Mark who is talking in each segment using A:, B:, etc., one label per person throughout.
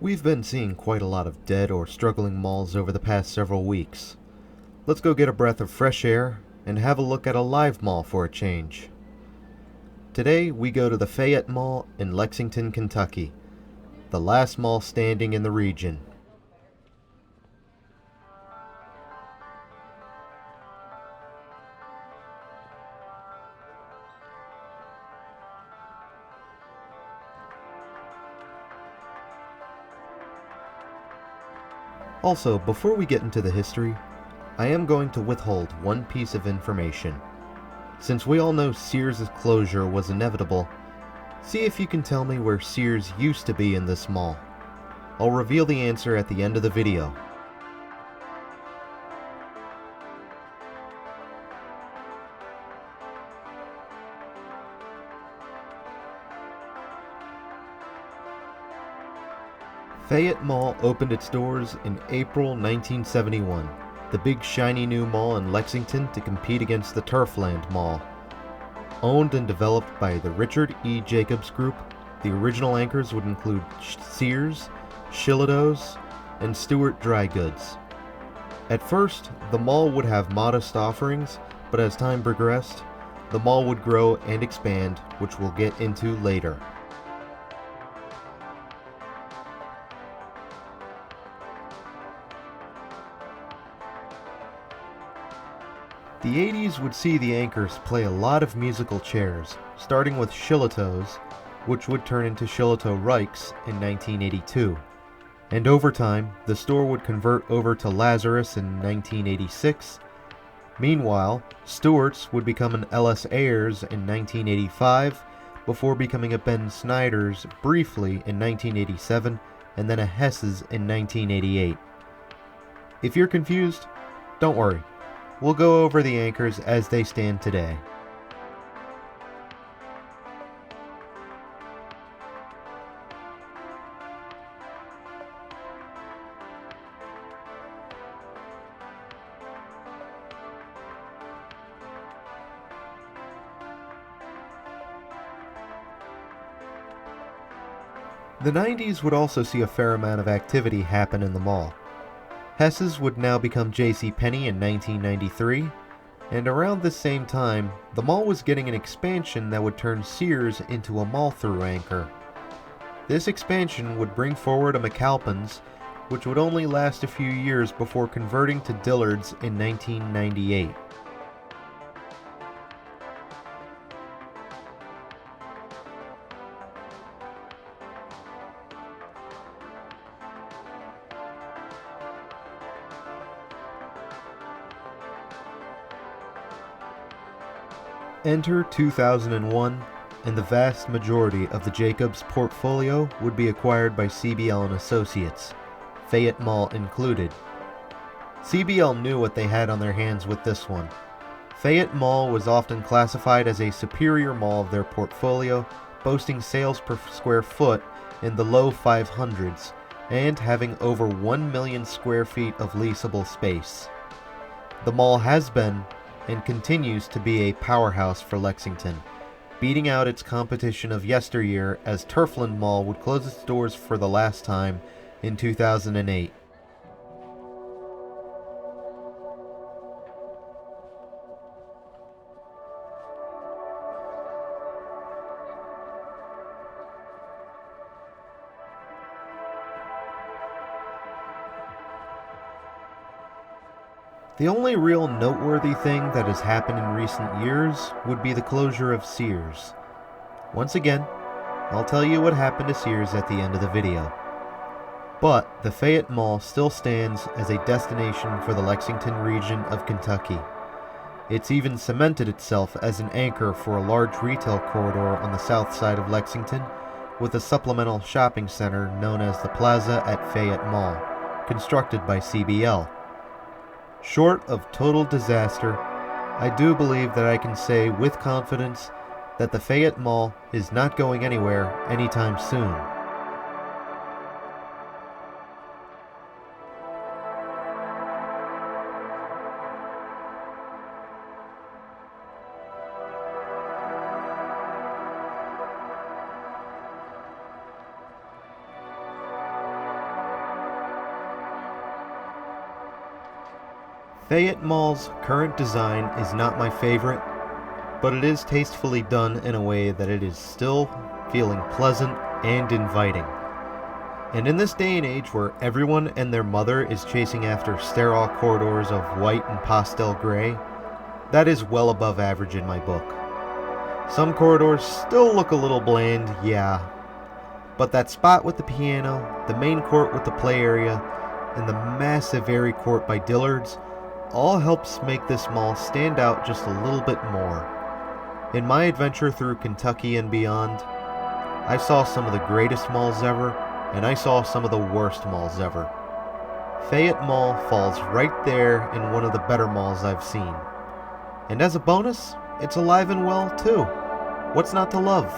A: We've been seeing quite a lot of dead or struggling malls over the past several weeks. Let's go get a breath of fresh air and have a look at a live mall for a change. Today we go to the Fayette Mall in Lexington, Kentucky, the last mall standing in the region. Also, before we get into the history, I am going to withhold one piece of information. Since we all know Sears' closure was inevitable, see if you can tell me where Sears used to be in this mall. I'll reveal the answer at the end of the video. Fayette Mall opened its doors in April 1971, the big shiny new mall in Lexington to compete against the Turfland Mall. Owned and developed by the Richard E. Jacobs Group, the original anchors would include Sears, Shillito's, and Stewart Dry Goods. At first, the mall would have modest offerings, but as time progressed, the mall would grow and expand, which we'll get into later. The 80s would see the anchors play a lot of musical chairs, starting with Shillito's, which would turn into Shillito-Rike's in 1982. And over time, the store would convert over to Lazarus in 1986. Meanwhile, Stewart's would become an Ellis Ayers in 1985, before becoming a Ben Snyder's briefly in 1987, and then a Hess's in 1988. If you're confused, don't worry. We'll go over the anchors as they stand today. The 90s would also see a fair amount of activity happen in the mall. Hess's would now become JCPenney in 1993, and around this same time, the mall was getting an expansion that would turn Sears into a mall-through anchor. This expansion would bring forward a McAlpin's, which would only last a few years before converting to Dillard's in 1998. Enter 2001, and the vast majority of the Jacobs portfolio would be acquired by CBL and Associates, Fayette Mall included. CBL knew what they had on their hands with this one. Fayette Mall was often classified as a superior mall of their portfolio, boasting sales per square foot in the low 500s, and having over 1 million square feet of leasable space. The mall has been and continues to be a powerhouse for Lexington, beating out its competition of yesteryear as Turfland Mall would close its doors for the last time in 2008. The only real noteworthy thing that has happened in recent years would be the closure of Sears. Once again, I'll tell you what happened to Sears at the end of the video. But the Fayette Mall still stands as a destination for the Lexington region of Kentucky. It's even cemented itself as an anchor for a large retail corridor on the south side of Lexington, with a supplemental shopping center known as the Plaza at Fayette Mall, constructed by CBL. Short of total disaster, I do believe that I can say with confidence that the Fayette Mall is not going anywhere anytime soon. Fayette Mall's current design is not my favorite, but it is tastefully done in a way that it is still feeling pleasant and inviting. And in this day and age where everyone and their mother is chasing after sterile corridors of white and pastel gray, that is well above average in my book. Some corridors still look a little bland, yeah, but that spot with the piano, the main court with the play area, and the massive airy court by Dillard's all helps make this mall stand out just a little bit more. In my adventure through Kentucky and beyond, I saw some of the greatest malls ever, and I saw some of the worst malls ever. Fayette Mall falls right there in one of the better malls I've seen. And as a bonus, it's alive and well too. What's not to love?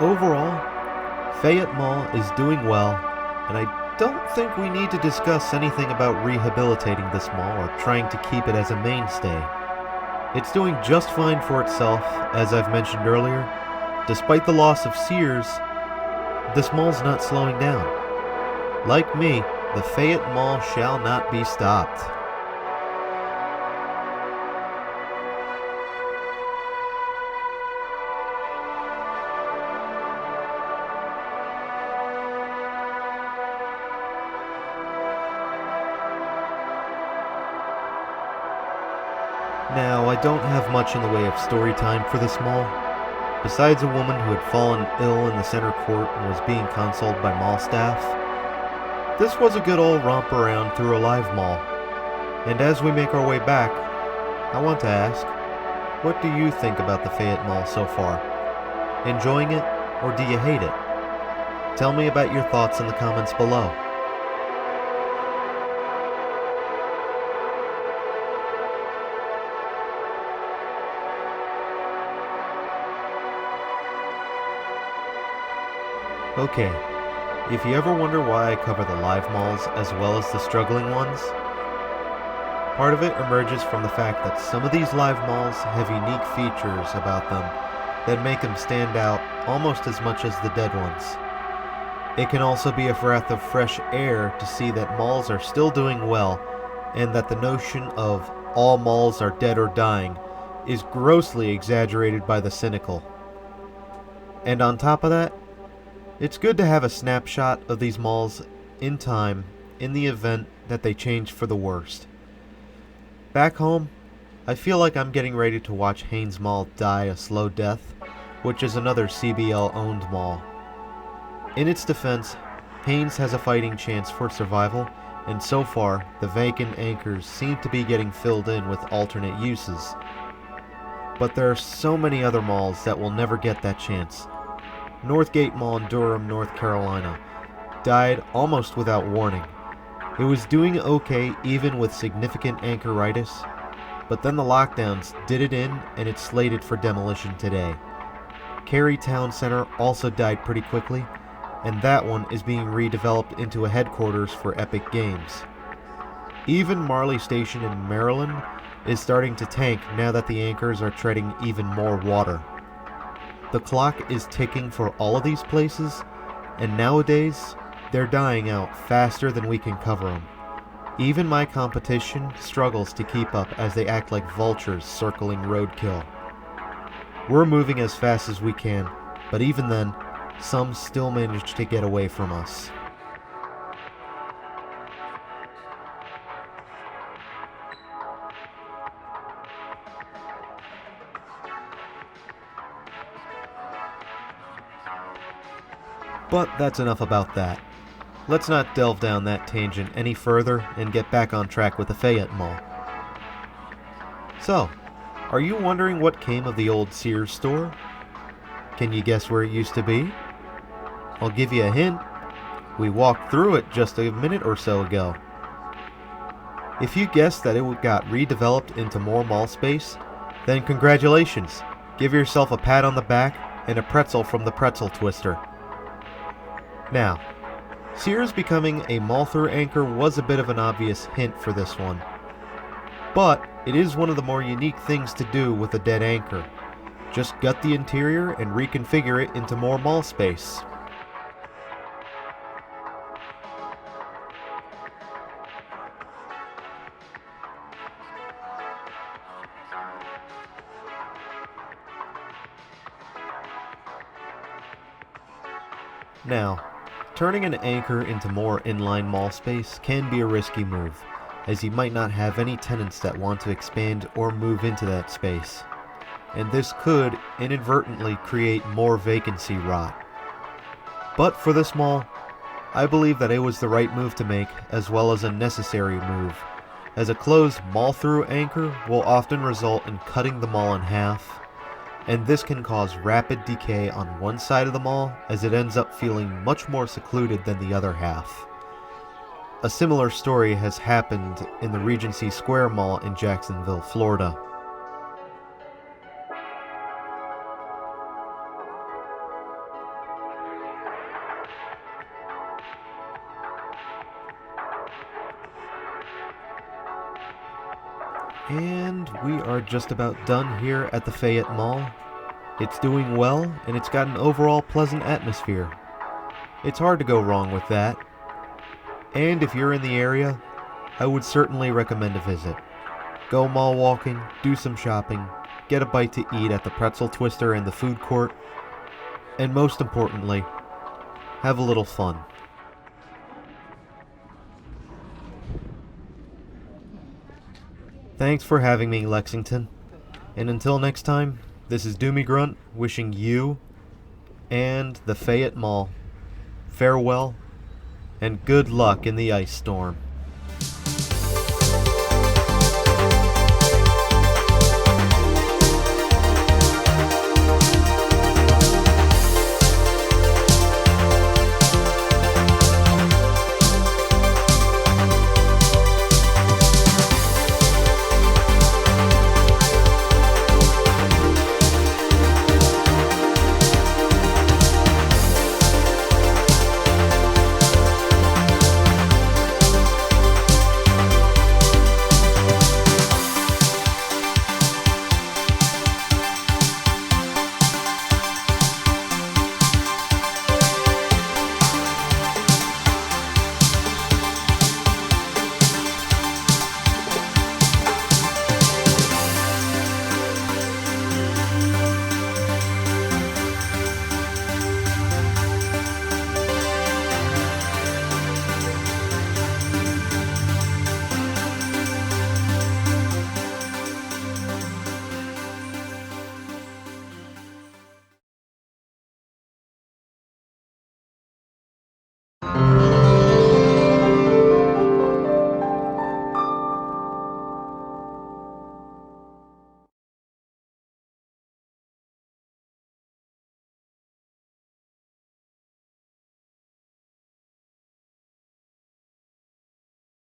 A: Overall, Fayette Mall is doing well, and I don't think we need to discuss anything about rehabilitating this mall or trying to keep it as a mainstay. It's doing just fine for itself, as I've mentioned earlier. Despite the loss of Sears, this mall's not slowing down. Like me, the Fayette Mall shall not be stopped. Now, I don't have much in the way of story time for this mall. Besides a woman who had fallen ill in the center court and was being consoled by mall staff, this was a good old romp around through a live mall. And as we make our way back, I want to ask, what do you think about the Fayette Mall so far? Enjoying it, or do you hate it? Tell me about your thoughts in the comments below. Okay, if you ever wonder why I cover the live malls as well as the struggling ones, part of it emerges from the fact that some of these live malls have unique features about them that make them stand out almost as much as the dead ones. It can also be a breath of fresh air to see that malls are still doing well, and that the notion of all malls are dead or dying is grossly exaggerated by the cynical. And on top of that, it's good to have a snapshot of these malls in time in the event that they change for the worst. Back home, I feel like I'm getting ready to watch Hanes Mall die a slow death, which is another CBL-owned mall. In its defense, Hanes has a fighting chance for survival, and so far, the vacant anchors seem to be getting filled in with alternate uses. But there are so many other malls that will never get that chance. Northgate Mall in Durham, North Carolina, died almost without warning. It was doing okay even with significant anchoritis, but then the lockdowns did it in and it's slated for demolition today. Cary Town Center also died pretty quickly, and that one is being redeveloped into a headquarters for Epic Games. Even Marley Station in Maryland is starting to tank now that the anchors are treading even more water. The clock is ticking for all of these places, and nowadays, they're dying out faster than we can cover them. Even my competition struggles to keep up as they act like vultures circling roadkill. We're moving as fast as we can, but even then, some still manage to get away from us. But that's enough about that. Let's not delve down that tangent any further and get back on track with the Fayette Mall. So, are you wondering what came of the old Sears store? Can you guess where it used to be? I'll give you a hint. We walked through it just a minute or so ago. If you guessed that it got redeveloped into more mall space, then congratulations. Give yourself a pat on the back and a pretzel from the pretzel twister. Now, Sears becoming a mall-through anchor was a bit of an obvious hint for this one, but it is one of the more unique things to do with a dead anchor. Just gut the interior and reconfigure it into more mall space. Now, turning an anchor into more inline mall space can be a risky move, as you might not have any tenants that want to expand or move into that space, and this could inadvertently create more vacancy rot. But for this mall, I believe that it was the right move to make, as well as a necessary move, as a closed mall-through anchor will often result in cutting the mall in half, and this can cause rapid decay on one side of the mall as it ends up feeling much more secluded than the other half. A similar story has happened in the Regency Square Mall in Jacksonville, Florida. And we are just about done here at the Fayette Mall. It's doing well, and it's got an overall pleasant atmosphere. It's hard to go wrong with that. And if you're in the area, I would certainly recommend a visit. Go mall walking, do some shopping, get a bite to eat at the pretzel twister and the food court, and most importantly, have a little fun. Thanks for having me, Lexington. And until next time, this is Doomie Grunt wishing you and the Fayette Mall farewell and good luck in the ice storm.